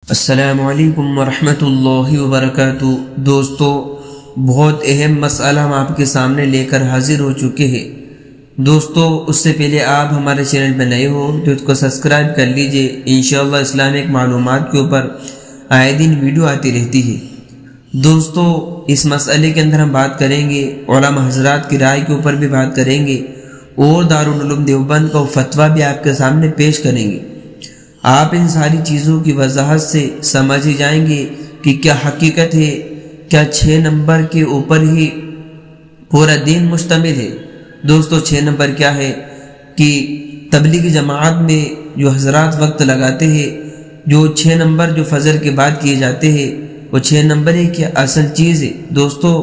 السلام علیکم ورحمۃ اللہ وبرکاتہ۔ دوستو، بہت اہم مسئلہ ہم آپ کے سامنے لے کر حاضر ہو چکے ہیں۔ دوستو، اس سے پہلے آپ ہمارے چینل پہ نئے ہو تو اس کو سبسکرائب کر لیجئے۔ انشاءاللہ اسلامک معلومات کے اوپر آئے دن ویڈیو آتی رہتی ہے۔ دوستو، اس مسئلے کے اندر ہم بات کریں گے، علماء حضرات کی رائے کے اوپر بھی بات کریں گے اور دارالعلوم دیوبند کا فتویٰ بھی آپ کے سامنے پیش کریں گے۔ آپ ان ساری چیزوں کی وضاحت سے سمجھ جائیں گے کہ کیا حقیقت ہے، کیا 6 نمبر کے اوپر ہی پورا دین مشتمل ہے۔ دوستو، 6 نمبر کیا ہے کہ تبلیغی جماعت میں جو حضرات وقت لگاتے ہیں، جو 6 نمبر جو فجر کے بعد کیے جاتے ہیں، وہ 6 نمبر ہی کیا اصل چیز ہے۔ دوستو،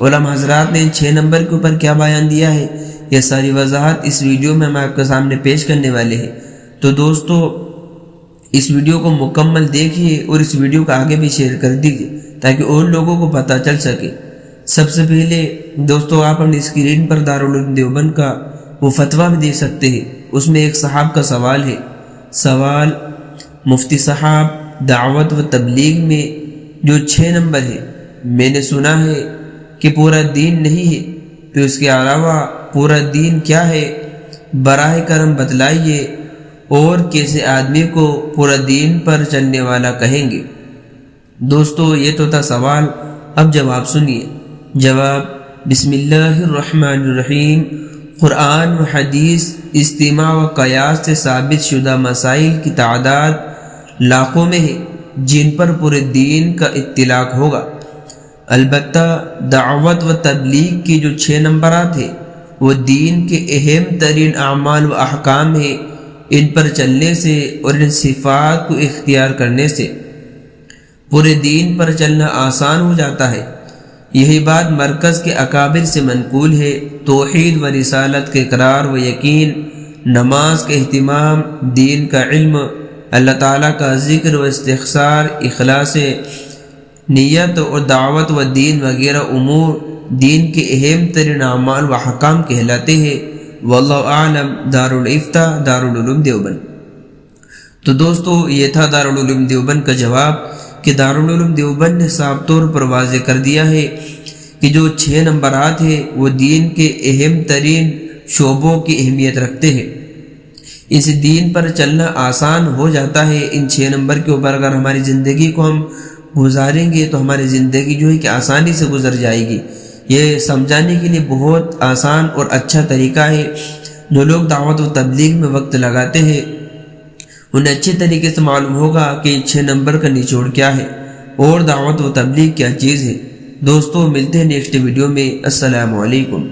علماء حضرات نے ان 6 نمبر کے اوپر کیا بیان دیا ہے، یہ ساری وضاحت اس ویڈیو میں ہم آپ کے سامنے پیش کرنے والے ہیں۔ تو دوستو، اس ویڈیو کو مکمل دیکھیے اور اس ویڈیو کو آگے بھی شیئر کر دیجیے تاکہ اور لوگوں کو پتہ چل سکے۔ سب سے پہلے دوستو، آپ اپنی اسکرین پر دارالعلوم دیوبند کا وہ فتویٰ بھی دیکھ سکتے ہیں۔ اس میں ایک صاحب کا سوال ہے۔ سوال: مفتی صاحب، دعوت و تبلیغ میں جو 6 نمبر ہے، میں نے سنا ہے کہ پورا دین نہیں ہے، تو اس کے علاوہ پورا دین کیا ہے؟ براہ کرم بتلائیے، اور کیسے آدمی کو پورا دین پر چلنے والا کہیں گے؟ دوستو، یہ تو تھا سوال، اب جواب سنیے۔ جواب: بسم اللہ الرحمن الرحیم۔ قرآن و حدیث، اجتماع و قیاس سے ثابت شدہ مسائل کی تعداد لاکھوں میں ہے جن پر پورے دین کا اطلاق ہوگا۔ البتہ دعوت و تبلیغ کے جو 6 نمبرات ہیں، وہ دین کے اہم ترین اعمال و احکام ہیں۔ ان پر چلنے سے اور ان صفات کو اختیار کرنے سے پورے دین پر چلنا آسان ہو جاتا ہے۔ یہی بات مرکز کے اکابر سے منقول ہے۔ توحید و رسالت کے اقرار و یقین، نماز کا اہتمام، دین کا علم، اللہ تعالیٰ کا ذکر و استغفار، اخلاص نیت اور دعوت و دین وغیرہ امور دین کے اہم ترین اعمال و احکام کہلاتے ہیں۔ واللہ اعلم۔ دارالفتاء، دارالعلوم دیوبند۔ تو دوستو، یہ تھا دارالعلوم دیوبند کا جواب کہ دارالعلوم دیوبند نے صاف طور پر واضح کر دیا ہے کہ جو 6 نمبرات ہیں وہ دین کے اہم ترین شعبوں کی اہمیت رکھتے ہیں۔ اس دین پر چلنا آسان ہو جاتا ہے۔ ان 6 نمبر کے اوپر اگر ہماری زندگی کو ہم گزاریں گے تو ہماری زندگی جو ہے کہ آسانی سے گزر جائے گی۔ یہ سمجھانے کے لیے بہت آسان اور اچھا طریقہ ہے۔ جو لوگ دعوت و تبلیغ میں وقت لگاتے ہیں انہیں اچھے طریقے سے معلوم ہوگا کہ 6 نمبر کا نچوڑ کیا ہے اور دعوت و تبلیغ کیا چیز ہے۔ دوستو، ملتے ہیں نیکسٹ ویڈیو میں۔ السلام علیکم۔